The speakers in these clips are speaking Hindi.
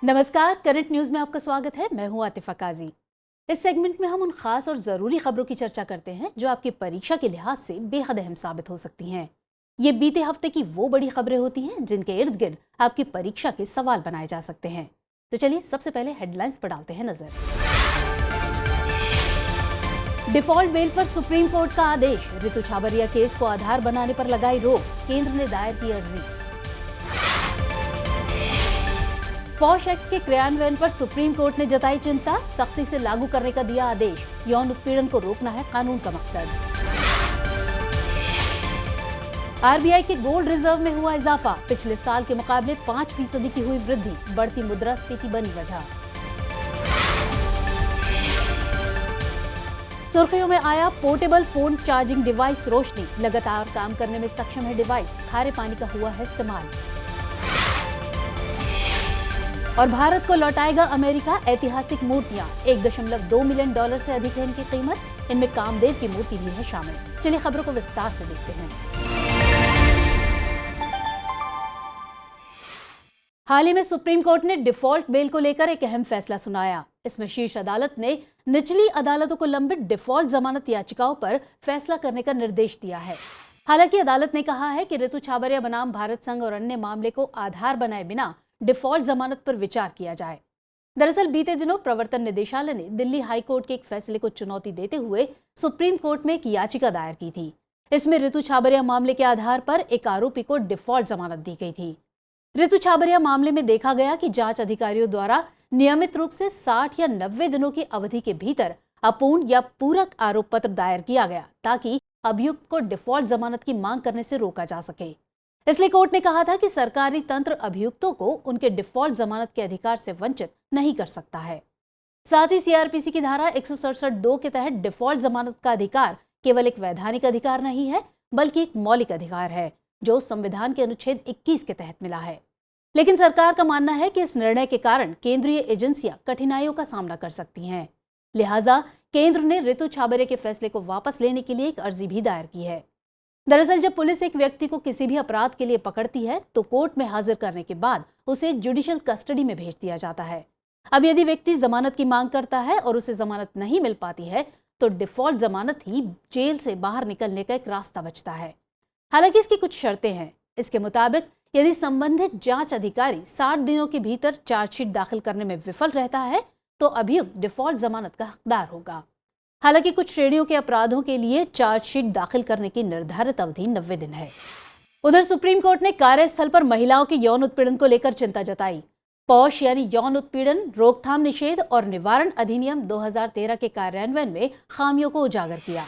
नमस्कार, करंट न्यूज में आपका स्वागत है। मैं हूं आतिफा काजी। इस सेगमेंट में हम उन खास और जरूरी खबरों की चर्चा करते हैं जो आपकी परीक्षा के लिहाज से बेहद अहम साबित हो सकती हैं। ये बीते हफ्ते की वो बड़ी खबरें होती हैं जिनके इर्द गिर्द आपकी परीक्षा के सवाल बनाए जा सकते हैं। तो चलिए सबसे पहले हेडलाइंस पर डालते हैं नजर। डिफॉल्ट बेल पर सुप्रीम कोर्ट का आदेश, ऋतु छाबरिया केस को आधार बनाने पर लगाई रोक, केंद्र ने दायर की अर्जी। पॉश एक्ट के क्रियान्वयन पर सुप्रीम कोर्ट ने जताई चिंता, सख्ती से लागू करने का दिया आदेश, यौन उत्पीड़न को रोकना है कानून का मकसद। आरबीआई के गोल्ड रिजर्व में हुआ इजाफा, पिछले साल के मुकाबले 5% की हुई वृद्धि, बढ़ती मुद्रास्फीति बनी वजह। सुर्खियों में आया पोर्टेबल फोन चार्जिंग डिवाइस रोशनी, लगातार काम करने में सक्षम है डिवाइस, खारे पानी का हुआ है इस्तेमाल। और भारत को लौटाएगा अमेरिका ऐतिहासिक मूर्तियां, $1.2 मिलियन से अधिक है इनकी कीमत, इनमें कामदेव की मूर्ति भी है शामिल। चलिए खबरों को विस्तार से देखते हैं। हाल ही में सुप्रीम कोर्ट ने डिफॉल्ट बेल को लेकर एक अहम फैसला सुनाया। इसमें शीर्ष अदालत ने निचली अदालतों को लंबित डिफॉल्ट जमानत याचिकाओं पर फैसला करने का निर्देश दिया है। हालांकि अदालत ने कहा है कि ऋतु छाबरिया बनाम भारत संघ और अन्य मामले को आधार बनाए बिना डिफॉल्ट जमानत पर विचार किया जाए। दरअसल बीते दिनों प्रवर्तन निदेशालय ने दिल्ली हाई कोर्ट के एक फैसले को चुनौती देते हुए सुप्रीम कोर्ट में एक याचिका दायर की थी। इसमें ऋतु छाबरिया मामले के आधार पर एक आरोपी को डिफॉल्ट जमानत दी गई थी। ऋतु छाबरिया मामले में देखा गया कि जांच अधिकारियों द्वारा नियमित रूप से 60 या 90 दिनों की अवधि के भीतर अपूर्ण या पूरक आरोप पत्र दायर किया गया, ताकि अभियुक्त को डिफॉल्ट जमानत की मांग करने से रोका जा सके। इसलिए कोर्ट ने कहा था कि सरकारी तंत्र अभियुक्तों को उनके डिफॉल्ट जमानत के अधिकार से वंचित नहीं कर सकता है। साथ ही सीआरपीसी की धारा 167(2) के तहत डिफॉल्ट जमानत का अधिकार केवल एक वैधानिक अधिकार नहीं है, बल्कि एक मौलिक अधिकार है जो संविधान के अनुच्छेद 21 के तहत मिला है। लेकिन सरकार का मानना है कि इस निर्णय के कारण केंद्रीय एजेंसियां कठिनाइयों का सामना कर सकती हैं। लिहाजा केंद्र ने ऋतु छाबरिया के फैसले को वापस लेने के लिए एक अर्जी भी दायर की है। दरअसल जब पुलिस एक व्यक्ति को किसी भी अपराध के लिए पकड़ती है तो कोर्ट में हाजिर करने के बाद उसे जुडिशियल कस्टडी में भेज दिया जाता है। अब यदि व्यक्ति जमानत की मांग करता है और उसे जमानत नहीं मिल पाती है तो डिफॉल्ट जमानत ही जेल से बाहर निकलने का एक रास्ता बचता है। हालांकि इसकी कुछ शर्तें हैं। इसके मुताबिक यदि संबंधित जांच अधिकारी 60 दिनों के भीतर चार्जशीट दाखिल करने में विफल रहता है तो अभियुक्त डिफॉल्ट जमानत का हकदार होगा। हालांकि कुछ श्रेणियों के अपराधों के लिए चार्जशीट दाखिल करने की निर्धारित अवधि 90 दिन है। उधर सुप्रीम कोर्ट ने कार्यस्थल पर महिलाओं के यौन उत्पीड़न को लेकर चिंता जताई। पॉश यानी यौन उत्पीड़न रोकथाम निषेध और निवारण अधिनियम 2013 के कार्यान्वयन में खामियों को उजागर किया।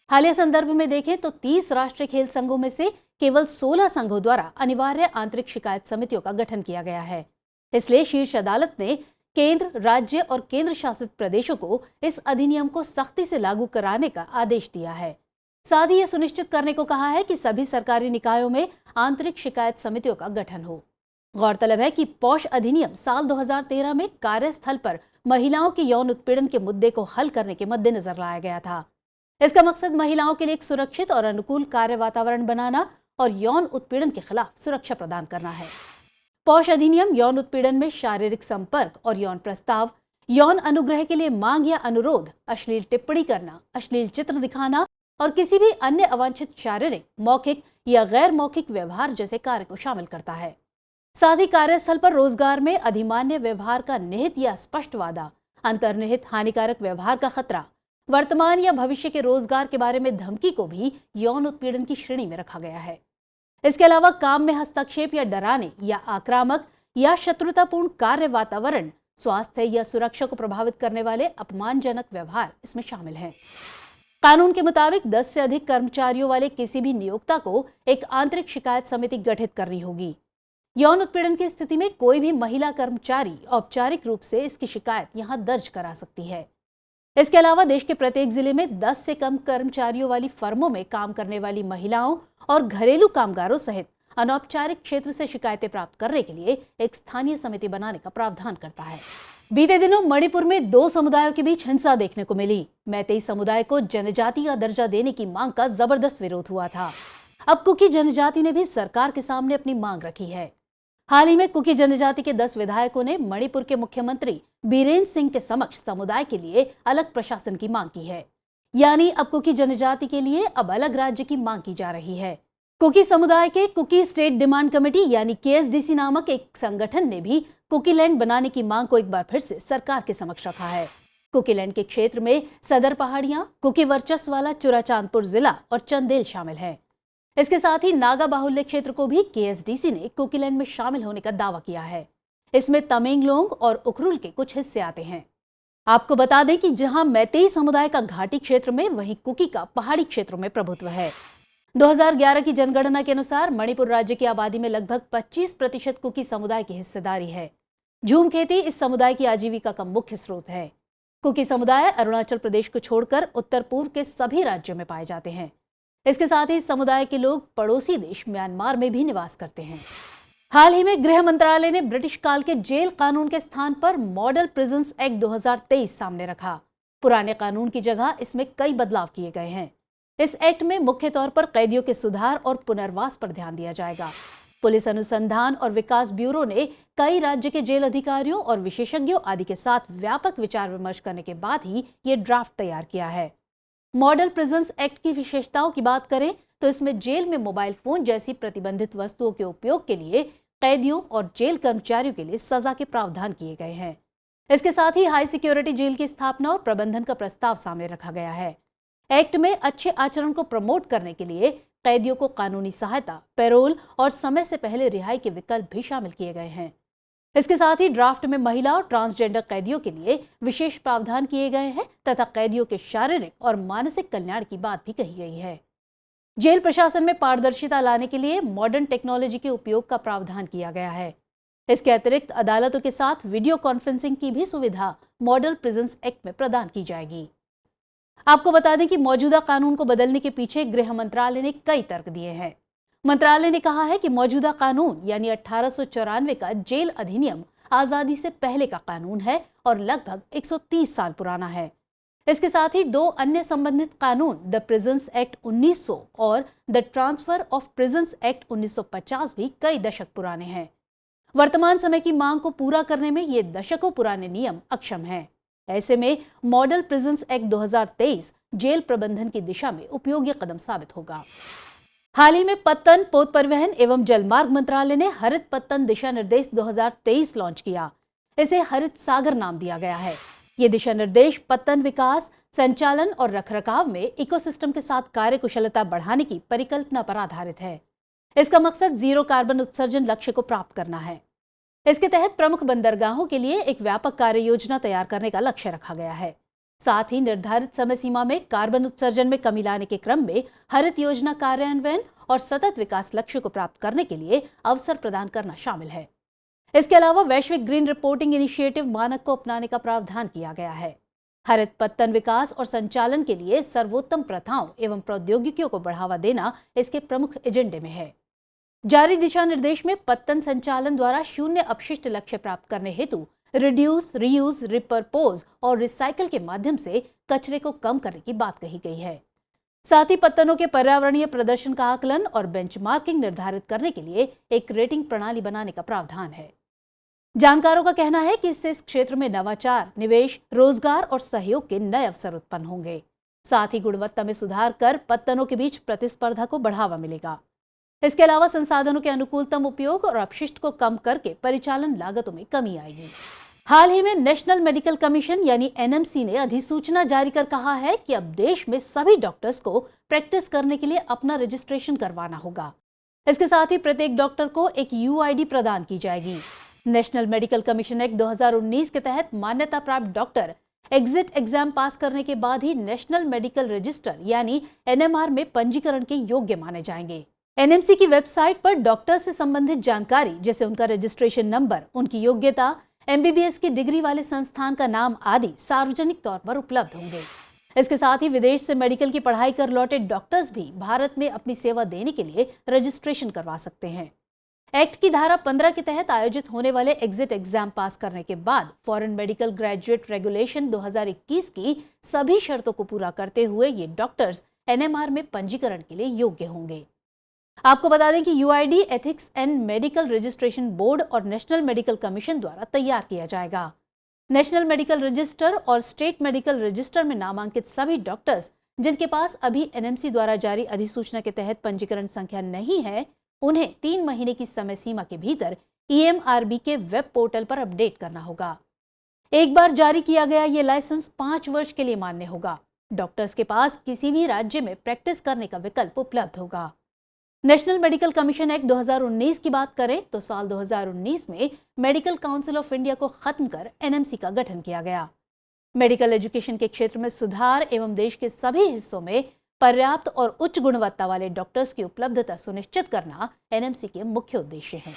हालिया संदर्भ में देखें तो 30 राष्ट्रीय खेल संघों में से केवल 16 संघों द्वारा अनिवार्य आंतरिक शिकायत समितियों का गठन किया गया है। इसलिए शीर्ष अदालत ने केंद्र, राज्य और केंद्र शासित प्रदेशों को इस अधिनियम को सख्ती से लागू कराने का आदेश दिया है। साथ ही यह सुनिश्चित करने को कहा है कि सभी सरकारी निकायों में आंतरिक शिकायत समितियों का गठन हो। गौरतलब है कि पॉश अधिनियम साल 2013 में कार्यस्थल पर महिलाओं के यौन उत्पीड़न के मुद्दे को हल करने के मद्देनजर लाया गया था। इसका मकसद महिलाओं के लिए एक सुरक्षित और अनुकूल कार्य वातावरण बनाना और यौन उत्पीड़न के खिलाफ सुरक्षा प्रदान करना है। पॉश अधिनियम यौन उत्पीड़न में शारीरिक संपर्क और यौन प्रस्ताव, यौन अनुग्रह के लिए मांग या अनुरोध, अश्लील टिप्पणी करना, अश्लील चित्र दिखाना और किसी भी अन्य अवांछित शारीरिक, मौखिक या गैर मौखिक व्यवहार जैसे कार्य को शामिल करता है। साथ ही कार्यस्थल पर रोजगार में अधिमान्य व्यवहार का निहित या स्पष्ट वादा, अंतर्निहित हानिकारक व्यवहार का खतरा, वर्तमान या भविष्य के रोजगार के बारे में धमकी को भी यौन उत्पीड़न की श्रेणी में रखा गया है। इसके अलावा काम में हस्तक्षेप या डराने या आक्रामक या शत्रुतापूर्ण कार्य वातावरण, स्वास्थ्य या सुरक्षा को प्रभावित करने वाले अपमानजनक व्यवहार इसमें शामिल हैं। कानून के मुताबिक 10 से अधिक कर्मचारियों वाले किसी भी नियोक्ता को एक आंतरिक शिकायत समिति गठित करनी होगी। यौन उत्पीड़न की स्थिति में कोई भी महिला कर्मचारी औपचारिक रूप से इसकी शिकायत यहां दर्ज करा सकती है। इसके अलावा देश के प्रत्येक जिले में 10 से कम कर्मचारियों वाली फर्मों में काम करने वाली महिलाओं और घरेलू कामगारों सहित अनौपचारिक क्षेत्र से शिकायतें प्राप्त करने के लिए एक स्थानीय समिति बनाने का प्रावधान करता है। बीते दिनों मणिपुर में 2 समुदायों के बीच हिंसा देखने को मिली। मैतेई समुदाय को जनजाति का दर्जा देने की मांग का जबरदस्त विरोध हुआ था। अब कुकी जनजाति ने भी सरकार के सामने अपनी मांग रखी है। हाल ही में कुकी जनजाति के 10 विधायकों ने मणिपुर के मुख्यमंत्री बीरेन्द्र सिंह के समक्ष समुदाय के लिए अलग प्रशासन की मांग की है। यानी अब कुकी जनजाति के लिए अब अलग राज्य की मांग की जा रही है। कुकी समुदाय के कुकी स्टेट डिमांड कमेटी यानी केएसडीसी नामक एक संगठन ने भी कुकीलैंड बनाने की मांग को एक बार फिर से सरकार के समक्ष रखा है। कुकीलैंड के क्षेत्र में सदर पहाड़ियां, कुकी वर्चस्व वाला चुराचांदपुर जिला और चंदेल शामिल है। इसके साथ ही नागा बाहुल्य क्षेत्र को भी केएसडीसी ने कुकीलैंड में शामिल होने का दावा किया है। इसमें तमेंगलोंग और उखरुल के कुछ हिस्से आते हैं। आपको बता दें कि जहां मैतेई समुदाय का घाटी क्षेत्र में, वहीं कुकी का पहाड़ी क्षेत्रों में प्रभुत्व है। 2011 की जनगणना के अनुसार मणिपुर राज्य की आबादी में लगभग 25% कुकी समुदाय की हिस्सेदारी है। झूम खेती इस समुदाय की आजीविका का मुख्य स्रोत है। कुकी समुदाय अरुणाचल प्रदेश को छोड़कर उत्तर पूर्व के सभी राज्यों में पाए जाते हैं। इसके साथ ही इस समुदाय के लोग पड़ोसी देश म्यांमार में भी निवास करते हैं। हाल ही में गृह मंत्रालय ने ब्रिटिश काल के जेल कानून के स्थान पर मॉडल प्रिजन्स एक्ट 2023 सामने रखा। पुराने कानून की जगह इसमें कई बदलाव किए गए हैं। इस एक्ट में मुख्य तौर पर कैदियों के सुधार और पुनर्वास पर ध्यान दिया जाएगा। पुलिस अनुसंधान और विकास ब्यूरो ने कई राज्य के जेल अधिकारियों और विशेषज्ञों आदि के साथ व्यापक विचार विमर्श करने के बाद ही ये ड्राफ्ट तैयार किया है। मॉडल प्रिजन्स एक्ट की विशेषताओं की बात करें तो इसमें जेल में मोबाइल फोन जैसी प्रतिबंधित वस्तुओं के उपयोग के लिए कैदियों और जेल कर्मचारियों के लिए सजा के प्रावधान किए गए हैं। इसके साथ ही हाई सिक्योरिटी जेल की स्थापना और प्रबंधन का प्रस्ताव सामने रखा गया है। एक्ट में अच्छे आचरण को प्रमोट करने के लिए कैदियों को कानूनी सहायता, पैरोल और समय से पहले रिहाई के विकल्प भी शामिल किए गए हैं। इसके साथ ही ड्राफ्ट में महिला और ट्रांसजेंडर कैदियों के लिए विशेष प्रावधान किए गए हैं तथा कैदियों के शारीरिक और मानसिक कल्याण की बात भी कही गई है। जेल प्रशासन में पारदर्शिता लाने के लिए मॉडर्न टेक्नोलॉजी के उपयोग का प्रावधान किया गया है। इसके अतिरिक्त अदालतों के साथ वीडियो कॉन्फ्रेंसिंग की भी सुविधा मॉडल प्रिजन्स एक्ट में प्रदान की जाएगी। आपको बता दें कि मौजूदा कानून को बदलने के पीछे गृह मंत्रालय ने कई तर्क दिए हैं। मंत्रालय ने कहा है कि मौजूदा कानून यानी 1894 का जेल अधिनियम आजादी से पहले का कानून है और लगभग 130 साल पुराना है। इसके साथ ही 2 अन्य संबंधित कानून द प्रिजन्स एक्ट 1900 और the transfer of prisons act 1950 भी कई दशक पुराने हैं। वर्तमान समय की मांग को पूरा करने में ये दशकों पुराने नियम अक्षम हैं। ऐसे में मॉडल प्रिजन्स एक्ट 2023 जेल प्रबंधन की दिशा में उपयोगी कदम साबित होगा। हाल ही में पत्तन, पोत परिवहन एवं जलमार्ग मंत्रालय ने हरित पत्तन दिशा निर्देश 2023 लॉन्च किया। इसे हरित सागर नाम दिया गया है। ये दिशा निर्देश पत्तन विकास, संचालन और रखरखाव में इकोसिस्टम के साथ कार्यकुशलता बढ़ाने की परिकल्पना पर आधारित है। इसका मकसद जीरो कार्बन उत्सर्जन लक्ष्य को प्राप्त करना है। इसके तहत प्रमुख बंदरगाहों के लिए एक व्यापक कार्य योजना तैयार करने का लक्ष्य रखा गया है। साथ ही निर्धारित समय सीमा में कार्बन उत्सर्जन में कमी लाने के क्रम में हरित योजना कार्यान्वयन और सतत विकास लक्ष्य को प्राप्त करने के लिए अवसर प्रदान करना शामिल है। इसके अलावा वैश्विक ग्रीन रिपोर्टिंग इनिशिएटिव मानक को अपनाने का प्रावधान किया गया है। हरित पत्तन विकास और संचालन के लिए सर्वोत्तम प्रथाओं एवं प्रौद्योगिकियों को बढ़ावा देना इसके प्रमुख एजेंडे में है। जारी दिशा निर्देश में पत्तन संचालन द्वारा शून्य अपशिष्ट लक्ष्य प्राप्त करने हेतु रिड्यूस, रीयूज, रिपर्पोज और रिसाइकल के माध्यम से कचरे को कम करने की बात कही गई है। साथ ही पत्तनों के पर्यावरणीय प्रदर्शन का आकलन और बेंचमार्किंग निर्धारित करने के लिए एक रेटिंग प्रणाली बनाने का प्रावधान है। जानकारों का कहना है कि इससे इस क्षेत्र में नवाचार, निवेश, रोजगार और सहयोग के नए अवसर उत्पन्न होंगे। साथ ही गुणवत्ता में सुधार कर पत्तनों के बीच प्रतिस्पर्धा को बढ़ावा मिलेगा। इसके अलावा संसाधनों के अनुकूलतम उपयोग और अपशिष्ट को कम करके परिचालन लागतों में कमी आएगी। हाल ही में नेशनल मेडिकल कमीशन यानी एनएमसी ने अधिसूचना जारी कर कहा है कि अब देश में सभी डॉक्टर्स को प्रैक्टिस करने के लिए अपना रजिस्ट्रेशन करवाना होगा। इसके साथ ही प्रत्येक डॉक्टर को एक यूआईडी प्रदान की जाएगी। नेशनल मेडिकल कमीशन एक्ट 2019 के तहत मान्यता प्राप्त डॉक्टर एग्जिट एग्जाम पास करने के बाद ही नेशनल मेडिकल रजिस्टर यानी एनएमआर में पंजीकरण के योग्य माने जाएंगे। एनएमसी की वेबसाइट पर डॉक्टर से संबंधित जानकारी जैसे उनका रजिस्ट्रेशन नंबर, उनकी योग्यता, एमबीबीएस की डिग्री वाले संस्थान का नाम आदि सार्वजनिक तौर पर उपलब्ध होंगे। इसके साथ ही विदेश से मेडिकल की पढ़ाई कर लौटे डॉक्टर्स भी भारत में अपनी सेवा देने के लिए रजिस्ट्रेशन करवा सकते हैं। एक्ट की धारा 15 के तहत आयोजित होने वाले एग्जिट एग्जाम पास करने के बाद फॉरेन मेडिकल ग्रेजुएट रेगुलेशन 2021 की सभी शर्तों को पूरा करते हुए ये डॉक्टर्स एनएमआर में पंजीकरण के लिए योग्य होंगे। आपको बता दें कि UID ethics and medical registration board और नेशनल मेडिकल कमीशन द्वारा तैयार किया जाएगा। नेशनल मेडिकल रजिस्टर और स्टेट मेडिकल रजिस्टर में नामांकित सभी डॉक्टर्स जिनके पास अभी एनएमसी द्वारा जारी अधिसूचना के तहत पंजीकरण संख्या नहीं है, उन्हें 3 महीने की समय सीमा के भीतर ईएमआरबी के वेब पोर्टल पर अपडेट करना होगा। एक बार जारी किया गया ये लाइसेंस 5 वर्ष के लिए मान्य होगा। डॉक्टर्स के पास किसी भी राज्य में प्रैक्टिस करने का विकल्प उपलब्ध होगा। नेशनल मेडिकल कमीशन एक्ट 2019 की बात करें तो साल 2019 में मेडिकल काउंसिल ऑफ इंडिया को खत्म कर एनएमसी का गठन किया गया। मेडिकल एजुकेशन के क्षेत्र में सुधार एवं देश के सभी हिस्सों में पर्याप्त और उच्च गुणवत्ता वाले डॉक्टर्स की उपलब्धता सुनिश्चित करना एनएमसी के मुख्य उद्देश्य है।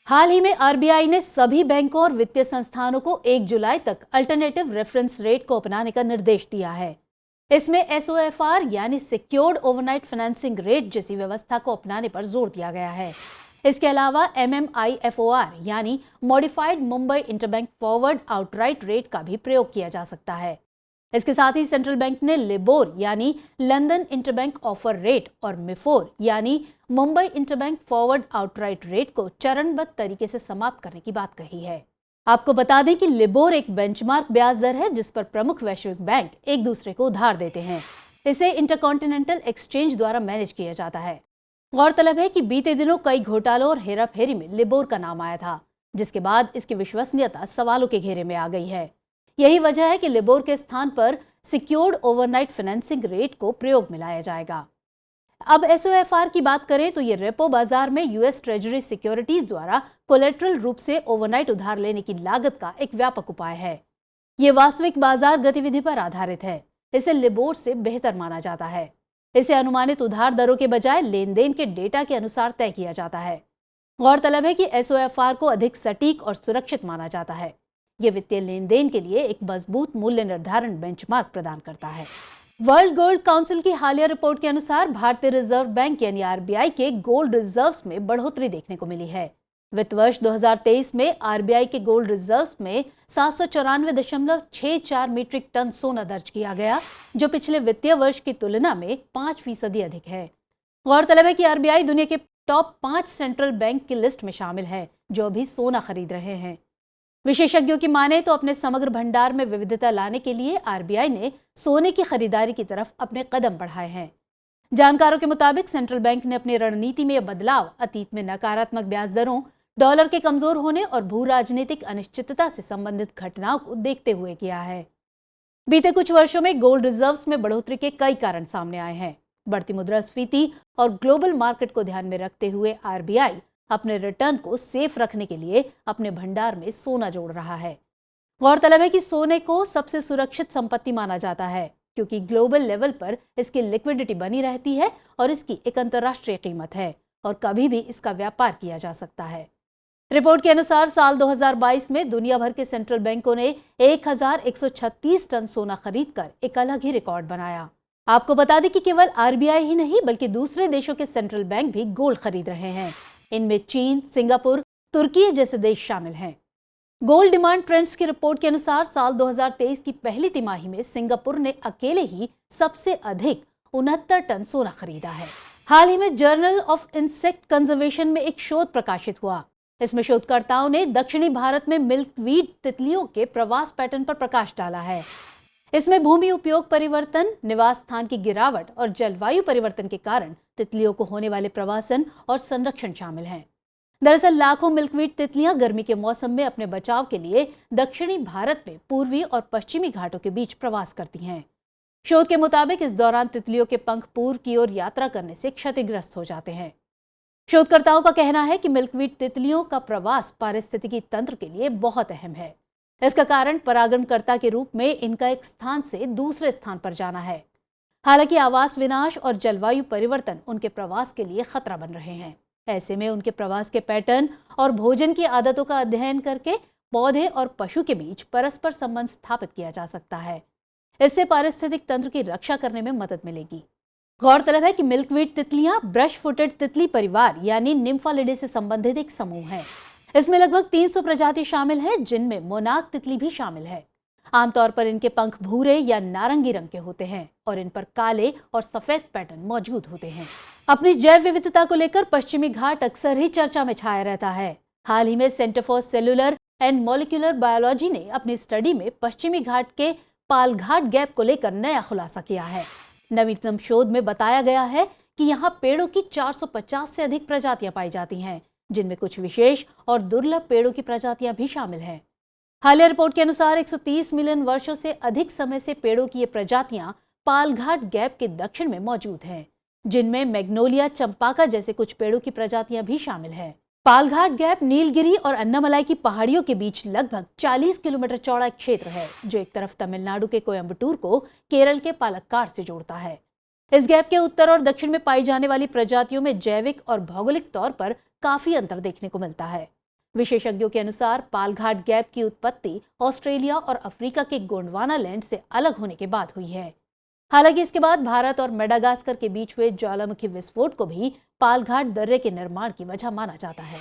हाल ही में आरबीआई ने सभी बैंकों और वित्तीय संस्थानों को 1 जुलाई तक अल्टरनेटिव रेफरेंस रेट को अपनाने का निर्देश दिया है। इसमें एसओएफआर यानी सिक्योर्ड ओवरनाइट फाइनेंसिंग रेट जैसी व्यवस्था को अपनाने पर जोर दिया गया है। इसके अलावा एमएमआईएफओआर यानी modified Mumbai interbank forward outright rate का भी प्रयोग किया जा सकता है। इसके साथ ही सेंट्रल बैंक ने लिबोर यानी लंदन इंटरबैंक ऑफर रेट और मिफोर यानी Mumbai interbank forward outright rate को चरणबद्ध तरीके से समाप्त करने की बात कही है। आपको बता दें कि लिबोर एक बेंचमार्क ब्याज दर है जिस पर प्रमुख वैश्विक बैंक एक दूसरे को उधार देते हैं। इसे इंटरकॉन्टिनेंटल एक्सचेंज द्वारा मैनेज किया जाता है। गौरतलब है कि बीते दिनों कई घोटालों और हेराफेरी में लिबोर का नाम आया था, जिसके बाद इसकी विश्वसनीयता सवालों के घेरे में आ गई है। यही वजह है कि लिबोर के स्थान पर सिक्योर्ड ओवरनाइट फाइनेंसिंग रेट को प्रयोग में लाया जाएगा। अब एसओएफआर की बात करें तो ये रेपो बाजार में यूएस ट्रेजरी सिक्योरिटीज द्वारा कोलेट्रल रूप से ओवरनाइट उधार लेने की लागत का एक व्यापक उपाय है। ये वास्तविक बाजार गतिविधि पर आधारित है। इसे लिबोर से बेहतर माना जाता है। इसे अनुमानित उधार दरों के बजाय लेन देन के डेटा के अनुसार तय किया जाता है। गौरतलब है कि एसओएफआर को अधिक सटीक और सुरक्षित माना जाता है। ये वित्तीय लेन देन के लिए एक मजबूत मूल्य निर्धारण बेंचमार्क प्रदान करता है। वर्ल्ड गोल्ड काउंसिल की हालिया रिपोर्ट के अनुसार भारतीय रिजर्व बैंक यानी आरबीआई के गोल्ड रिजर्व्स में बढ़ोतरी देखने को मिली है। वित्त वर्ष 2023 में आरबीआई के गोल्ड रिजर्व्स में 794.64 मीट्रिक टन सोना दर्ज किया गया, जो पिछले वित्तीय वर्ष की तुलना में 5% अधिक है। गौरतलब है कि आरबीआई दुनिया के टॉप 5 सेंट्रल बैंक की लिस्ट में शामिल है जो अभी सोना खरीद रहे हैं। विशेषज्ञों की माने तो अपने समग्र भंडार में विविधता लाने के लिए आरबीआई ने सोने की खरीदारी की तरफ अपने कदम बढ़ाए हैं। जानकारों के मुताबिक सेंट्रल बैंक ने अपनी रणनीति में यह बदलाव अतीत में नकारात्मक ब्याज दरों, डॉलर के कमजोर होने और भू राजनीतिक अनिश्चितता से संबंधित घटनाओं को देखते हुए किया है। बीते कुछ वर्षों में गोल्ड रिजर्व्स में बढ़ोतरी के कई कारण सामने आए हैं। बढ़ती मुद्रास्फीति और ग्लोबल मार्केट को ध्यान में रखते हुए आरबीआई अपने रिटर्न को सेफ रखने के लिए अपने भंडार में सोना जोड़ रहा है। गौरतलब है कि सोने को सबसे सुरक्षित संपत्ति माना जाता है क्योंकि ग्लोबल लेवल पर इसकी लिक्विडिटी बनी रहती है और इसकी एक अंतर्राष्ट्रीय कीमत है और कभी भी इसका व्यापार किया जा सकता है। रिपोर्ट के अनुसार साल 2022 में दुनिया भर के सेंट्रल बैंकों ने 1136 टन सोना खरीदकर एक अलग ही रिकॉर्ड बनाया। आपको बता दें कि केवल आरबीआई ही नहीं बल्कि दूसरे देशों के सेंट्रल बैंक भी गोल्ड खरीद रहे हैं। इनमें चीन, सिंगापुर, तुर्की जैसे देश शामिल हैं। गोल्ड डिमांड ट्रेंड्स की रिपोर्ट के अनुसार साल 2023 की पहली तिमाही में सिंगापुर ने अकेले ही सबसे अधिक 69 टन सोना खरीदा है। हाल ही में जर्नल ऑफ इंसेक्ट कंजर्वेशन में एक शोध प्रकाशित हुआ। इसमें शोधकर्ताओं ने दक्षिणी भारत में मिल्कवीड तितलियों के प्रवास पैटर्न पर प्रकाश डाला है। इसमें भूमि उपयोग परिवर्तन, निवास स्थान की गिरावट और जलवायु परिवर्तन के कारण तितलियों को होने वाले प्रवासन और संरक्षण शामिल हैं। दरअसल लाखों मिल्कवीड तितलियां गर्मी के मौसम में अपने बचाव के लिए दक्षिणी भारत में पूर्वी और पश्चिमी घाटों के बीच प्रवास करती हैं। शोध के मुताबिक इस दौरान तितलियों के पंख पूर्व की ओर यात्रा करने से क्षतिग्रस्त हो जाते हैं। शोधकर्ताओं का कहना है कि मिल्कवीड तितलियों का प्रवास पारिस्थितिकी तंत्र के लिए बहुत अहम है। इसका कारण परागणकर्ता के रूप में इनका एक स्थान से दूसरे स्थान पर जाना है। हालांकि आवास विनाश और जलवायु परिवर्तन उनके प्रवास के लिए खतरा बन रहे हैं। ऐसे में उनके प्रवास के पैटर्न और भोजन की आदतों का अध्ययन करके पौधे और पशु के बीच परस्पर संबंध स्थापित किया जा सकता है। इससे पारिस्थितिक तंत्र की रक्षा करने में मदद मिलेगी। गौरतलब है कि मिल्कवीड तितलियां ब्रश फुटेड तितली परिवार यानी निम्फालिडे से संबंधित एक समूह है। इसमें लगभग 300 प्रजाति शामिल हैं, जिनमें मोनाक तितली भी शामिल है। आमतौर पर इनके पंख भूरे या नारंगी रंग के होते हैं और इन पर काले और सफेद पैटर्न मौजूद होते हैं। अपनी जैव विविधता को लेकर पश्चिमी घाट अक्सर ही चर्चा में छाया रहता है। हाल ही में centre for cellular and molecular biology ने अपनी स्टडी में पश्चिमी घाट के पालघाट गैप को लेकर नया खुलासा किया है। नवीनतम शोध में बताया गया है कि यहाँ पेड़ों की 450 से अधिक प्रजातियां पाई जाती हैं, जिनमें कुछ विशेष और दुर्लभ पेड़ों की प्रजातियां भी शामिल हैं। हालिया रिपोर्ट के अनुसार 130 मिलियन वर्षों से अधिक समय से पेड़ों की ये प्रजातियां पालघाट गैप के दक्षिण में मौजूद हैं, जिनमें मैग्नोलिया, चंपाका जैसे कुछ पेड़ों की प्रजातियां भी शामिल हैं। पालघाट गैप नीलगिरी और अन्नामलाई की पहाड़ियों के बीच लगभग 40 किलोमीटर चौड़ा एक क्षेत्र है, जो एक तरफ तमिलनाडु के कोयम्बटूर को केरल के पालक्काड से जोड़ता है। इस गैप के उत्तर और दक्षिण में पाई जाने वाली प्रजातियों में जैविक और भौगोलिक तौर पर काफी अंतर देखने को मिलता है। विशेषज्ञों के अनुसार पालघाट गैप की उत्पत्ति ऑस्ट्रेलिया और अफ्रीका के गोंडवाना लैंड से अलग होने के बाद हुई है। हालांकि इसके बाद भारत और मेडागास्कर के बीच हुए ज्वालामुखी विस्फोट को भी पालघाट दर्रे के निर्माण की वजह माना जाता है।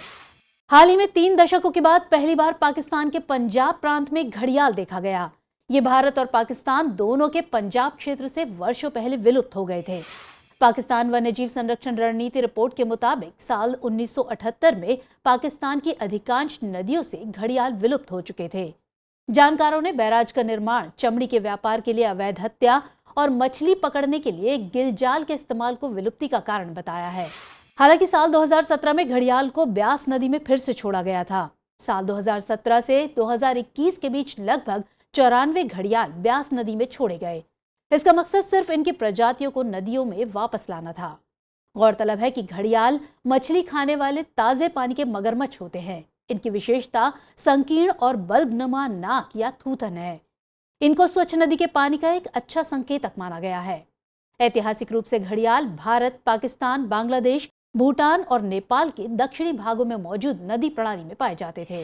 हाल ही में 3 दशकों के बाद पहली बार पाकिस्तान के पंजाब प्रांत में घड़ियाल देखा गया। ये भारत और पाकिस्तान दोनों के पंजाब क्षेत्र से वर्षों पहले विलुप्त हो गए थे। पाकिस्तान वन्यजीव संरक्षण रणनीति रिपोर्ट के मुताबिक साल 1978 में पाकिस्तान की अधिकांश नदियों से घड़ियाल विलुप्त हो चुके थे। जानकारों ने बैराज का निर्माण, चमड़ी के व्यापार के लिए अवैध हत्या और मछली पकड़ने के लिए गिलजाल के इस्तेमाल को विलुप्ति का कारण बताया है। हालांकि साल 2017 में घड़ियाल को ब्यास नदी में फिर से छोड़ा गया था। साल 2017 से 2021 के बीच लगभग 94 घड़ियाल ब्यास नदी में छोड़े गए। इसका मकसद सिर्फ इनकी प्रजातियों को नदियों में वापस लाना था। गौरतलब है कि घड़ियाल मछली खाने वाले ताजे पानी के मगरमच्छ होते हैं। इनकी विशेषता संकीर्ण और बल्बनुमा नाक या थूथन है। इनको स्वच्छ नदी के पानी का एक अच्छा संकेतक माना गया है। ऐतिहासिक रूप से घड़ियाल भारत, पाकिस्तान, बांग्लादेश, भूटान और नेपाल के दक्षिणी भागों में मौजूद नदी प्रणाली में पाए जाते थे।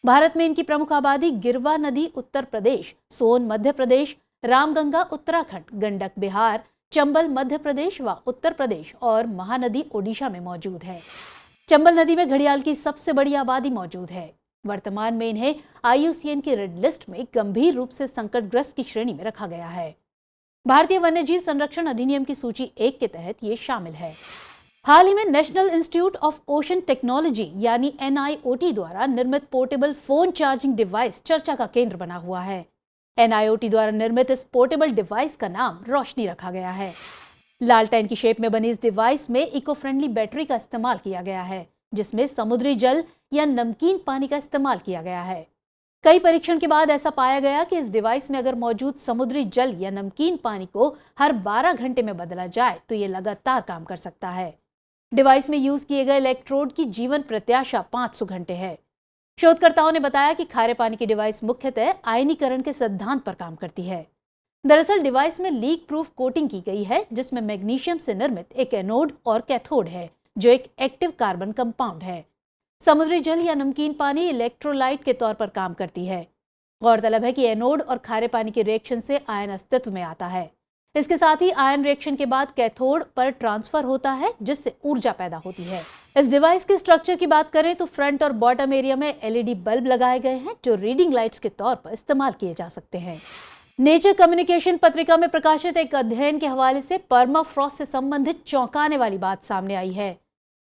भारत में इनकी प्रमुख आबादी गिरवा नदी उत्तर प्रदेश, सोन मध्य प्रदेश, रामगंगा उत्तराखंड, गंडक बिहार, चंबल मध्य प्रदेश व उत्तर प्रदेश और महानदी ओडिशा में मौजूद है। चंबल नदी में घड़ियाल की सबसे बड़ी आबादी मौजूद है। वर्तमान में इन्हें IUCN की रेड लिस्ट में गंभीर रूप से संकटग्रस्त की श्रेणी में रखा गया है। भारतीय वन्यजीव संरक्षण अधिनियम की सूची 1 के तहत ये शामिल है। हाल ही में national institute of ocean technology यानी NIOT द्वारा निर्मित पोर्टेबल फोन चार्जिंग डिवाइस चर्चा का केंद्र बना हुआ है। NIOT द्वारा निर्मित इस पोर्टेबल डिवाइस का नाम रोशनी रखा गया है। लालटेन की शेप में बनी इस डिवाइस में इको फ्रेंडली बैटरी का इस्तेमाल किया गया है, जिसमें समुद्री जल या नमकीन पानी का इस्तेमाल किया गया है। कई परीक्षण के बाद ऐसा पाया गया कि इस डिवाइस में अगर मौजूद समुद्री जल या नमकीन पानी को हर 12 घंटे में बदला जाए तो ये लगातार काम कर सकता है। डिवाइस में यूज किए गए इलेक्ट्रोड की जीवन प्रत्याशा 500 घंटे है। शोधकर्ताओं ने बताया कि खारे पानी की डिवाइस मुख्यतः आयनीकरण के सिद्धांत पर काम करती है। दरअसल डिवाइस में लीक प्रूफ कोटिंग की गई है, जिसमें मैग्नीशियम से निर्मित एक एनोड और कैथोड है, जो एक एक्टिव कार्बन कंपाउंड है। समुद्री जल या नमकीन पानी इलेक्ट्रोलाइट के तौर पर काम करती है। गौरतलब है कि एनोड और खारे पानी के रिएक्शन से आयन अस्तित्व में आता है। इसके साथ ही आयन रिएक्शन के बाद कैथोड पर ट्रांसफर होता है, जिससे ऊर्जा पैदा होती है। इस डिवाइस के स्ट्रक्चर की बात करें तो फ्रंट और बॉटम एरिया में LED बल्ब लगाए गए हैं, जो रीडिंग लाइट्स के तौर पर इस्तेमाल किए जा सकते हैं। नेचर कम्युनिकेशन पत्रिका में प्रकाशित एक अध्ययन के हवाले से परमाफ्रॉस्ट से संबंधित चौंकाने वाली बात सामने आई है।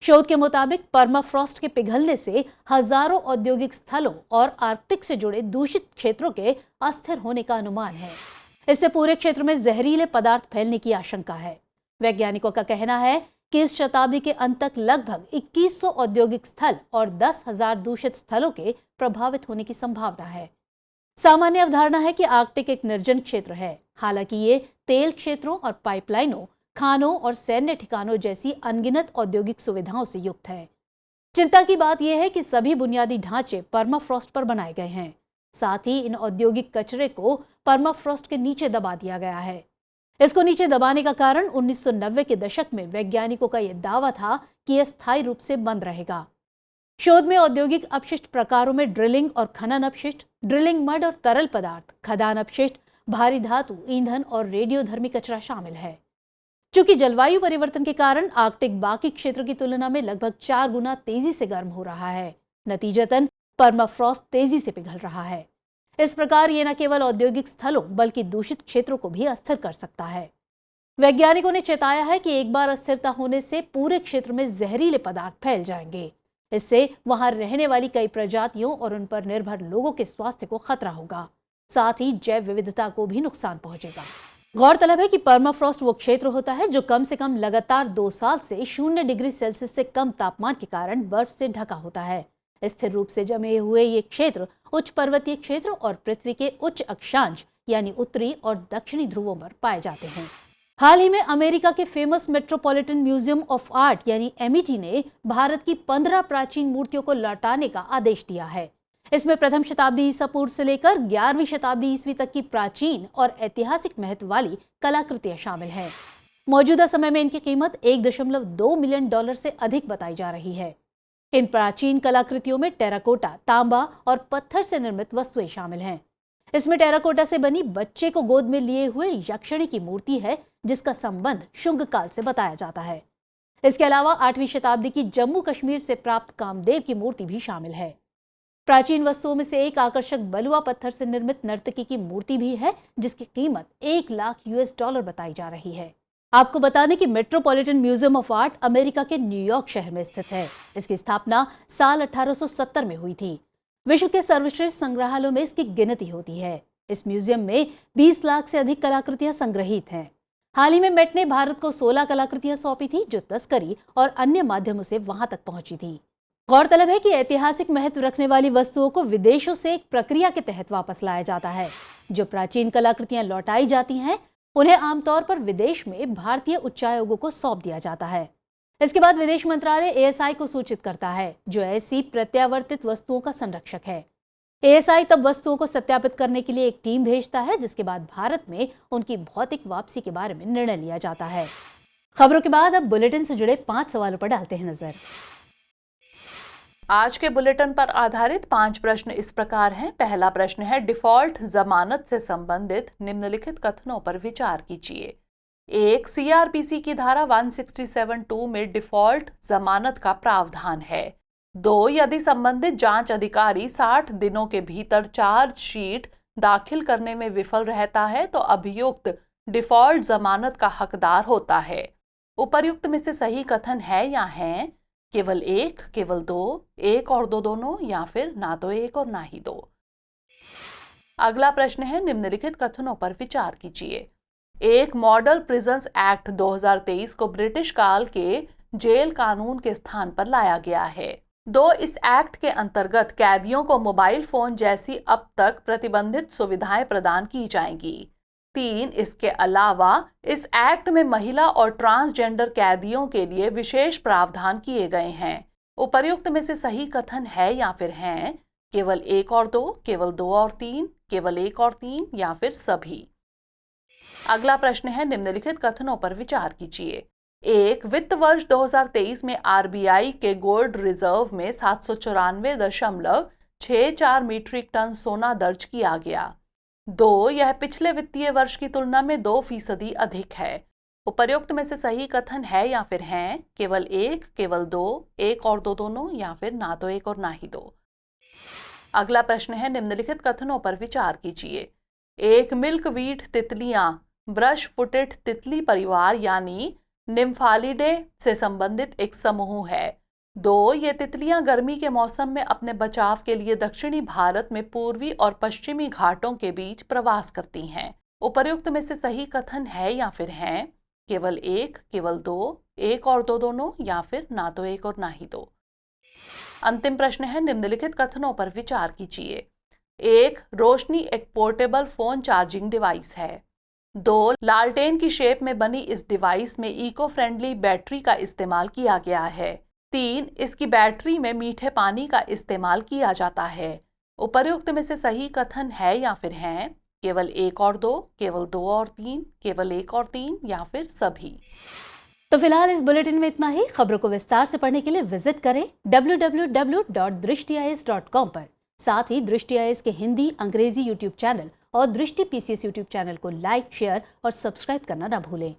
शोध के मुताबिक परमाफ्रॉस्ट के पिघलने से हजारों औद्योगिक स्थलों और आर्कटिक से जुड़े दूषित क्षेत्रों के अस्थिर होने का अनुमान है। इससे पूरे क्षेत्र में जहरीले पदार्थ फैलने की आशंका है। वैज्ञानिकों का कहना है कि इस शताब्दी के अंत तक लगभग 2100 औद्योगिक स्थल और 10,000 दूषित स्थलों के प्रभावित होने की संभावना है। सामान्य अवधारणा है कि आर्कटिक एक निर्जन क्षेत्र है। हालांकि ये तेल क्षेत्रों और पाइपलाइनों, खानों और सैन्य ठिकानों जैसी अनगिनत औद्योगिक सुविधाओं से युक्त है। चिंता की बात यह है कि सभी बुनियादी ढांचे परमाफ्रॉस्ट पर बनाए गए हैं। साथ ही इन औद्योगिक कचरे को परमाफ्रॉस्ट के नीचे दबा दिया गया है। इसको नीचे दबाने का कारण 1990 के दशक में वैज्ञानिकों का यह दावा था कि यह स्थायी रूप से बंद रहेगा। शोध में औद्योगिक अपशिष्ट प्रकारों में ड्रिलिंग और खनन अपशिष्ट, ड्रिलिंग मड और तरल पदार्थ, खदान अपशिष्ट, भारी धातु, ईंधन और रेडियोधर्मी कचरा शामिल है। चूंकि जलवायु परिवर्तन के कारण आर्कटिक बाकी क्षेत्र की तुलना में लगभग 4 गुना तेजी से गर्म हो रहा है। नतीजतन परमाफ्रॉस्ट तेजी से पिघल रहा है। इस प्रकार ये न केवल औद्योगिक स्थलों बल्कि दूषित क्षेत्रों को भी अस्थिर कर सकता है। वैज्ञानिकों ने चेताया है कि एक बार अस्थिरता होने से पूरे क्षेत्र में जहरीले पदार्थ फैल जाएंगे। इससे वहां रहने वाली कई प्रजातियों और उन पर निर्भर लोगों के स्वास्थ्य को खतरा होगा। साथ ही जैव विविधता को भी नुकसान पहुंचेगा। गौरतलब है कि परमाफ्रॉस्ट वो क्षेत्र होता है जो कम से कम लगातार 2 साल से 0 डिग्री सेल्सियस से कम तापमान के कारण बर्फ से ढका होता है। स्थिर रूप से जमे हुए ये क्षेत्र उच्च पर्वतीय क्षेत्र और पृथ्वी के उच्च अक्षांश यानी उत्तरी और दक्षिणी ध्रुवों पर पाए जाते हैं। हाल ही में अमेरिका के famous metropolitan museum of art यानी MET ने भारत की 15 प्राचीन मूर्तियों को लौटाने का आदेश दिया है। इसमें प्रथम शताब्दी ईसा पूर्व से लेकर 11वीं शताब्दी ईस्वी तक की प्राचीन और ऐतिहासिक महत्व वाली कलाकृतियां शामिल हैं। मौजूदा समय में इनकी कीमत $1.2 मिलियन से अधिक बताई जा रही है। इन प्राचीन कलाकृतियों में टेराकोटा, तांबा और पत्थर से निर्मित वस्तुएं शामिल हैं। इसमें टेराकोटा से बनी बच्चे को गोद में लिए हुए यक्षिणी की मूर्ति है, जिसका संबंध शुंग काल से बताया जाता है। इसके अलावा 8वीं शताब्दी की जम्मू कश्मीर से प्राप्त कामदेव की मूर्ति भी शामिल है। प्राचीन वस्तुओं में से एक आकर्षक बलुआ पत्थर से निर्मित नर्तकी की मूर्ति भी है, जिसकी कीमत $1,00,000 बताई जा रही है। आपको बता दें कि metropolitan museum of art America के न्यूयॉर्क शहर में स्थित है। इसकी स्थापना साल 1870 में हुई थी। विश्व के सर्वश्रेष्ठ संग्रहालयों में इसकी गिनती होती है। इस म्यूजियम में 20 लाख से अधिक कलाकृतियां संग्रहित हैं। हाल ही में मेट ने भारत को 16 कलाकृतियां सौंपी थी, जो तस्करी और अन्य माध्यमों से वहां तक पहुंची थी। गौरतलब है कि ऐतिहासिक महत्व रखने वाली वस्तुओं को विदेशों से एक प्रक्रिया के तहत वापस लाया जाता है। जो प्राचीन कलाकृतियां लौटाई जाती हैं, उन्हें आमतौर पर विदेश में भारतीय उच्चायोगों को सौंप दिया जाता है। इसके बाद विदेश मंत्रालय ASI को सूचित करता है, जो ऐसी प्रत्यावर्तित वस्तुओं का संरक्षक है। ASI तब वस्तुओं को सत्यापित करने के लिए एक टीम भेजता है, जिसके बाद भारत में उनकी भौतिक वापसी के बारे में निर्णय लिया जाता है। खबरों के बाद अब बुलेटिन से जुड़े 5 सवालों पर डालते हैं नजर। आज के बुलेटिन पर आधारित 5 प्रश्न इस प्रकार हैं। पहला प्रश्न है, डिफॉल्ट जमानत से संबंधित निम्नलिखित कथनों पर विचार कीजिए। 1. CRPC की धारा 167(2) में डिफॉल्ट जमानत का प्रावधान है। 2. यदि संबंधित जांच अधिकारी 60 दिनों के भीतर चार्जशीट दाखिल करने में विफल रहता है तो अभियुक्त डिफॉल्ट जमानत का हकदार होता है। उपर्युक्त में से सही कथन है या हैं? केवल 1, केवल 2, 1 और 2 दोनों, या फिर ना तो 1 और ना ही 2। अगला प्रश्न है, निम्नलिखित कथनों पर विचार कीजिए। 1. मॉडल प्रिजन्स एक्ट 2023 को ब्रिटिश काल के जेल कानून के स्थान पर लाया गया है। 2. इस एक्ट के अंतर्गत कैदियों को मोबाइल फोन जैसी अब तक प्रतिबंधित सुविधाएं प्रदान की जाएंगी। 3. इसके अलावा इस एक्ट में महिला और ट्रांसजेंडर कैदियों के लिए विशेष प्रावधान किए गए हैं। उपर्युक्त में से सही कथन है या फिर हैं? केवल 1 और 2, केवल 2 और 3, केवल 1 और 3, या फिर सभी। अगला प्रश्न है, निम्नलिखित कथनों पर विचार कीजिए। 1. वित्त वर्ष 2023 में RBI के गोल्ड रिजर्व में 794.64 मीट्रिक टन सोना दर्ज किया गया। 2. यह पिछले वित्तीय वर्ष की तुलना में 2% अधिक है। उपर्युक्त में से सही कथन है या फिर हैं? केवल 1, केवल 2, 1 और 2 दोनों, या फिर ना तो 1 और ना ही 2। अगला प्रश्न है, निम्नलिखित कथनों पर विचार कीजिए। 1. मिल्कवीड तितलियां ब्रश फुटेड तितली परिवार यानी निम्फालिडे से संबंधित एक समूह है। 2. ये तितलियां गर्मी के मौसम में अपने बचाव के लिए दक्षिणी भारत में पूर्वी और पश्चिमी घाटों के बीच प्रवास करती हैं। उपर्युक्त में से सही कथन है या फिर हैं? केवल 1, केवल 2, 1 और 2 दोनों, या फिर ना तो 1 और ना ही 2। अंतिम प्रश्न है, निम्नलिखित कथनों पर विचार कीजिए। 1. रोशनी एक पोर्टेबल फोन चार्जिंग डिवाइस है। 2. लालटेन की शेप में बनी इस डिवाइस में इको फ्रेंडली बैटरी का इस्तेमाल किया गया है। 3. इसकी बैटरी में मीठे पानी का इस्तेमाल किया जाता है। उपर्युक्त में से सही कथन है या फिर हैं? केवल 1 और 2, केवल 2 और 3, केवल 1 और 3, या फिर सभी। तो फिलहाल इस बुलेटिन में इतना ही। खबरों को विस्तार से पढ़ने के लिए विजिट करें www.drishtiis.com पर। साथ ही दृष्टि आईएएस के हिंदी, अंग्रेजी यूट्यूब चैनल और दृष्टि PCS यूट्यूब चैनल को लाइक, शेयर और सब्सक्राइब करना ना भूलें।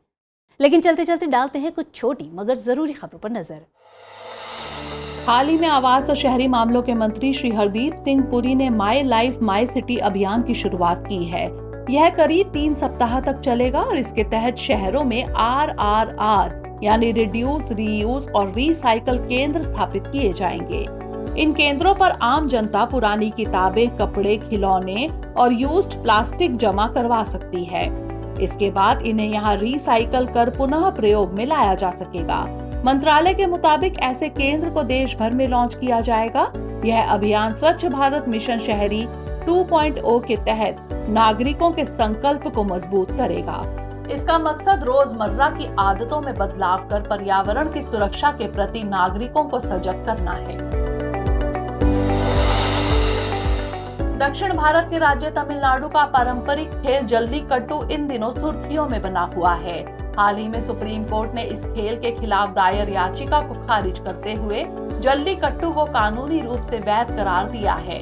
लेकिन चलते चलते डालते हैं कुछ छोटी मगर जरूरी खबरों पर नजर। हाल ही में आवास और शहरी मामलों के मंत्री श्री हरदीप सिंह पुरी ने माई लाइफ माई सिटी अभियान की शुरुआत की है। यह करीब 3 सप्ताह तक चलेगा और इसके तहत शहरों में RRR यानी रिड्यूस, रीयूज और रिसाइकल केंद्र स्थापित किए जाएंगे। इन केंद्रों पर आम जनता पुरानी किताबें, कपड़े, खिलौने और यूज्ड प्लास्टिक जमा करवा सकती है। इसके बाद इन्हें यहाँ रिसाइकल कर पुनः प्रयोग में लाया जा सकेगा। मंत्रालय के मुताबिक ऐसे केंद्र को देश भर में लॉन्च किया जाएगा। यह अभियान स्वच्छ भारत मिशन शहरी 2.0 के तहत नागरिकों के संकल्प को मजबूत करेगा। इसका मकसद रोजमर्रा की आदतों में बदलाव कर पर्यावरण की सुरक्षा के प्रति नागरिकों को सजग करना है। दक्षिण भारत के राज्य तमिलनाडु का पारंपरिक खेल जल्लीकट्टू इन दिनों सुर्खियों में बना हुआ है। हाल ही में सुप्रीम कोर्ट ने इस खेल के खिलाफ दायर याचिका को खारिज करते हुए जल्लीकट्टू को कानूनी रूप से वैध करार दिया है।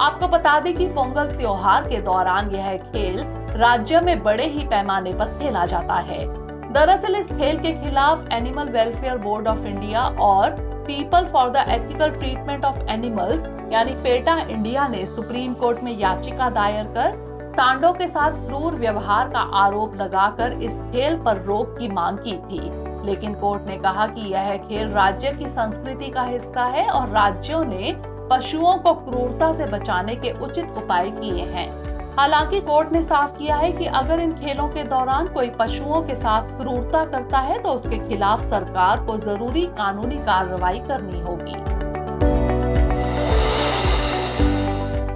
आपको बता दें कि पोंगल त्योहार के दौरान यह खेल राज्य में बड़े ही पैमाने पर खेला जाता है। दरअसल इस खेल के खिलाफ animal welfare board of India और people for the ethical treatment of animals यानी पेटा इंडिया ने सुप्रीम कोर्ट में याचिका दायर कर सांडों के साथ क्रूर व्यवहार का आरोप लगाकर इस खेल पर रोक की मांग की थी। लेकिन कोर्ट ने कहा कि यह खेल राज्य की संस्कृति का हिस्सा है और राज्यों ने पशुओं को क्रूरता से बचाने के उचित उपाय किए हैं। हालांकि कोर्ट ने साफ किया है कि अगर इन खेलों के दौरान कोई पशुओं के साथ क्रूरता करता है तो उसके खिलाफ सरकार को जरूरी कानूनी कार्रवाई करनी होगी।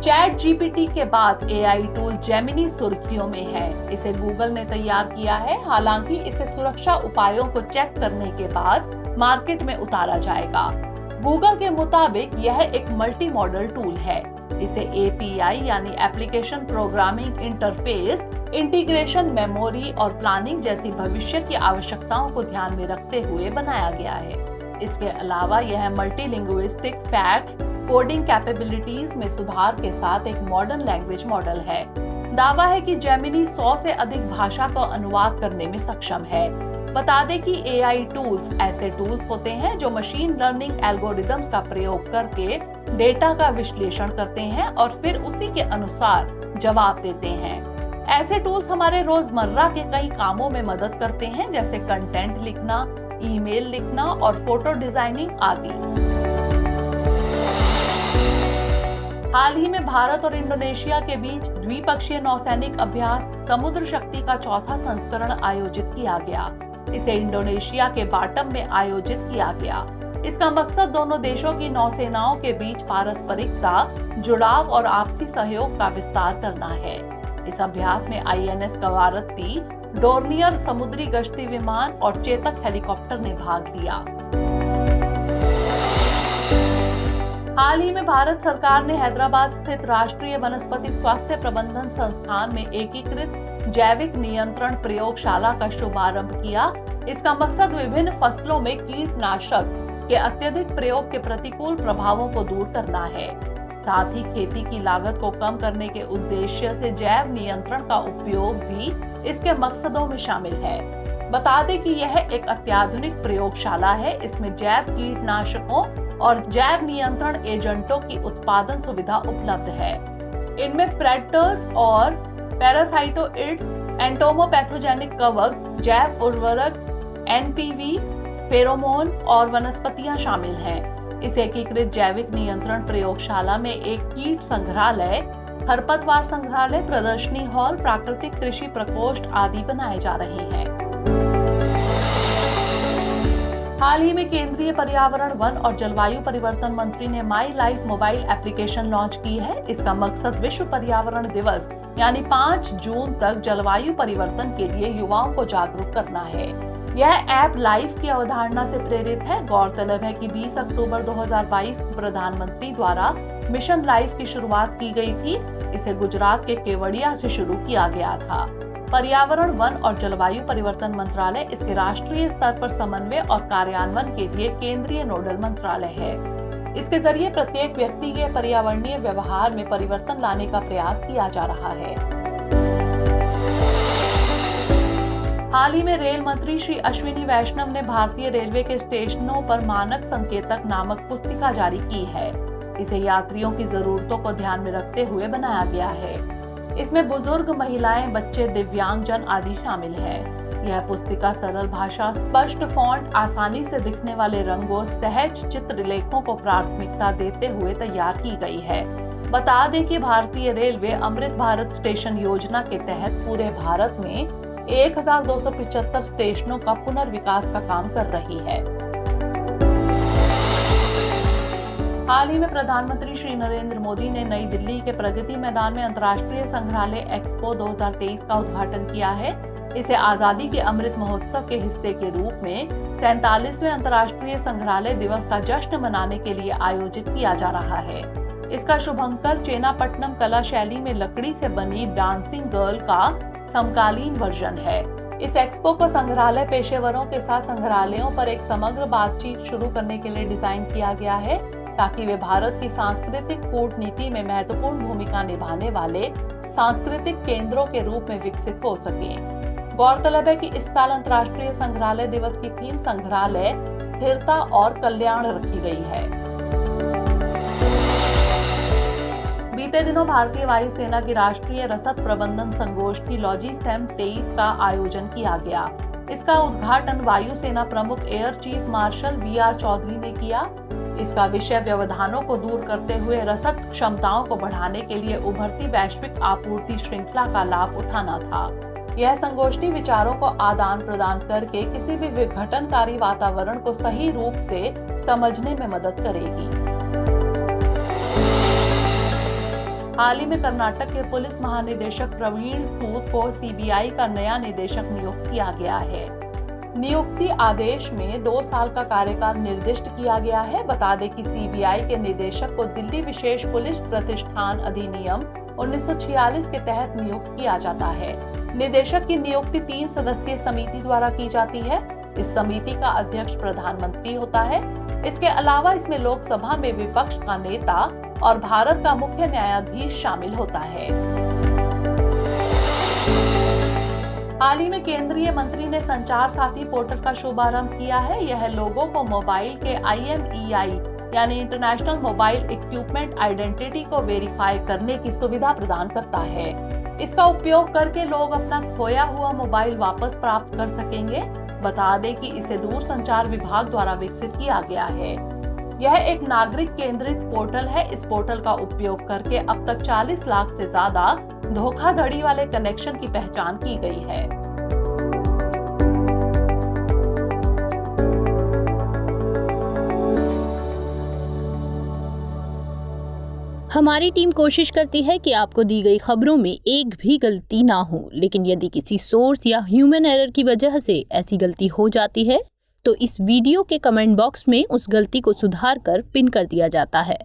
ChatGPT के बाद AI टूल जेमिनी सुर्खियों में है। इसे गूगल ने तैयार किया है। हालांकि इसे सुरक्षा उपायों को चेक करने के बाद मार्केट में उतारा जाएगा। गूगल के मुताबिक यह एक मल्टी मॉडल टूल है। इसे API यानी application programming interface, integration, memory और प्लानिंग जैसी भविष्य की आवश्यकताओं को ध्यान में रखते हुए बनाया गया है। इसके अलावा यह मल्टीलिंग्विस्टिक फैक्ट्स, कोडिंग कैपेबिलिटीज में सुधार के साथ एक मॉडर्न लैंग्वेज मॉडल है। दावा है कि जेमिनी 100 से अधिक भाषा का अनुवाद करने में सक्षम है। बता दें कि AI टूल्स ऐसे टूल्स होते हैं जो मशीन लर्निंग एल्गोरिदम्स का प्रयोग करके डेटा का विश्लेषण करते हैं और फिर उसी के अनुसार जवाब देते हैं। ऐसे टूल्स हमारे रोजमर्रा के कई कामों में मदद करते हैं, जैसे कंटेंट लिखना, ईमेल लिखना और फोटो डिजाइनिंग आदि। हाल ही में भारत और इंडोनेशिया के बीच द्विपक्षीय नौसैनिक अभ्यास समुद्र शक्ति का चौथा संस्करण आयोजित किया गया। इसे इंडोनेशिया के बाटम में आयोजित किया गया। इसका मकसद दोनों देशों की नौसेनाओं के बीच पारस्परिकता, जुड़ाव और आपसी सहयोग का विस्तार करना है। इस अभ्यास में INS कवारत्ती, डोर्नियर समुद्री गश्ती विमान और चेतक हेलीकॉप्टर ने भाग लिया। हाल ही में भारत सरकार ने हैदराबाद स्थित राष्ट्रीय वनस्पति स्वास्थ्य प्रबंधन संस्थान में एकीकृत जैविक नियंत्रण प्रयोगशाला का शुभारंभ किया। इसका मकसद विभिन्न फसलों में कीटनाशक के अत्यधिक प्रयोग के प्रतिकूल प्रभावों को दूर करना है। साथ ही खेती की लागत को कम करने के उद्देश्य से जैव नियंत्रण का उपयोग भी इसके मकसदों में शामिल है। बता दें कि यह एक अत्याधुनिक प्रयोगशाला है। इसमें जैव कीटनाशकों और जैव नियंत्रण एजेंटों की उत्पादन सुविधा उपलब्ध है। इनमें प्रेडेटर्स और पैरासाइटोइड्स, एंटोमोपैथोजेनिक कवक, जैव उर्वरक, NPV, फेरोमोन और वनस्पतियां शामिल हैं। इस एकीकृत जैविक नियंत्रण प्रयोगशाला में एक कीट संग्रहालय, खरपतवार संग्रहालय, प्रदर्शनी हॉल, प्राकृतिक कृषि प्रकोष्ठ आदि बनाए जा रहे हैं। हाल ही में केंद्रीय पर्यावरण, वन और जलवायु परिवर्तन मंत्री ने my life mobile application launch की है। इसका मकसद विश्व पर्यावरण दिवस यानी 5 जून तक जलवायु परिवर्तन के लिए युवाओं को जागरूक करना है। यह ऐप लाइफ की अवधारणा से प्रेरित है। गौरतलब है कि 20 अक्टूबर 2022 प्रधानमंत्री द्वारा मिशन लाइफ की शुरुआत की गई थी। इसे गुजरात के केवड़िया से शुरू किया गया था। पर्यावरण, वन और जलवायु परिवर्तन मंत्रालय इसके राष्ट्रीय स्तर पर समन्वय और कार्यान्वयन के लिए केंद्रीय नोडल मंत्रालय है। इसके जरिए प्रत्येक व्यक्ति के पर्यावरणीय व्यवहार में परिवर्तन लाने का प्रयास किया जा रहा है। हाल ही में रेल मंत्री श्री अश्विनी वैष्णव ने भारतीय रेलवे के स्टेशनों पर मानक संकेतक नामक पुस्तिका जारी की है। इसे यात्रियों की जरूरतों को ध्यान में रखते हुए बनाया गया है। इसमें बुजुर्ग, महिलाएं, बच्चे, दिव्यांगजन आदि शामिल है। यह पुस्तिका सरल भाषा, स्पष्ट फॉन्ट, आसानी से दिखने वाले रंगों, सहज चित्रलेखों को प्राथमिकता देते हुए तैयार की गई है। बता दें कि भारतीय रेलवे अमृत भारत स्टेशन योजना के तहत पूरे भारत में 1275 स्टेशनों का पुनर्विकास का काम कर रही है। हाल ही में प्रधानमंत्री श्री नरेंद्र मोदी ने नई दिल्ली के प्रगति मैदान में अंतर्राष्ट्रीय संग्रहालय एक्सपो 2023 का उद्घाटन किया है। इसे आजादी के अमृत महोत्सव के हिस्से के रूप में 43वें अंतर्राष्ट्रीय संग्रहालय दिवस का जश्न मनाने के लिए आयोजित किया जा रहा है। इसका शुभंकर चेनापट्टनम कला शैली में लकड़ी से बनी डांसिंग गर्ल का समकालीन वर्जन है। इस एक्सपो को संग्रहालय पेशेवरों के साथ संग्रहालयों पर एक समग्र बातचीत शुरू करने के लिए डिजाइन किया गया है, ताकि वे भारत की सांस्कृतिक कूटनीति में महत्वपूर्ण भूमिका निभाने वाले सांस्कृतिक केंद्रों के रूप में विकसित हो सकें। गौरतलब है कि इस साल अंतर्राष्ट्रीय संग्रहालय दिवस की थीम संग्रहालय, स्थिरता और कल्याण रखी गई है। बीते दिनों भारतीय वायुसेना की राष्ट्रीय रसद प्रबंधन संगोष्ठी लॉजिसेम 23 का आयोजन किया गया। इसका उद्घाटन वायुसेना प्रमुख air chief marshal VR Chaudhary ने किया। इसका विषय व्यवधानों को दूर करते हुए रसद क्षमताओं को बढ़ाने के लिए उभरती वैश्विक आपूर्ति श्रृंखला का लाभ उठाना था। यह संगोष्ठी विचारों को आदान प्रदान करके किसी भी विघटनकारी वातावरण को सही रूप से समझने में मदद करेगी। हाल ही में कर्नाटक के पुलिस महानिदेशक प्रवीण सूद को CBI का नया निदेशक नियुक्त किया गया है। नियुक्ति आदेश में 2 साल का कार्यकाल निर्दिष्ट किया गया है। बता दें कि CBI के निदेशक को दिल्ली विशेष पुलिस प्रतिष्ठान अधिनियम 1946 के तहत नियुक्त किया जाता है। निदेशक की नियुक्ति 3 सदस्यीय समिति द्वारा की जाती है। इस समिति का अध्यक्ष प्रधानमंत्री होता है। इसके अलावा इसमें लोकसभा में विपक्ष का नेता और भारत का मुख्य न्यायाधीश शामिल होता है। हाल ही में केंद्रीय मंत्री ने संचार साथी पोर्टल का शुभारंभ किया है। यह लोगों को मोबाइल के IMEI यानी इंटरनेशनल मोबाइल इक्विपमेंट आइडेंटिटी को वेरीफाई करने की सुविधा प्रदान करता है। इसका उपयोग करके लोग अपना खोया हुआ मोबाइल वापस प्राप्त कर सकेंगे। बता दें कि इसे दूरसंचार विभाग द्वारा विकसित किया गया है। यह एक नागरिक केंद्रित पोर्टल है। इस पोर्टल का उपयोग करके अब तक 40 लाख से ज्यादा धोखाधड़ी वाले कनेक्शन की पहचान की गई है। हमारी टीम कोशिश करती है कि आपको दी गई खबरों में एक भी गलती ना हो, लेकिन यदि किसी सोर्स या ह्यूमन एरर की वजह से ऐसी गलती हो जाती है तो इस वीडियो के कमेंट बॉक्स में उस गलती को सुधार कर पिन कर दिया जाता है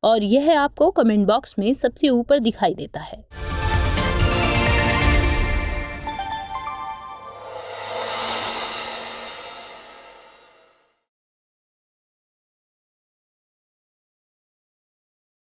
और यह आपको कमेंट बॉक्स में सबसे ऊपर दिखाई देता है।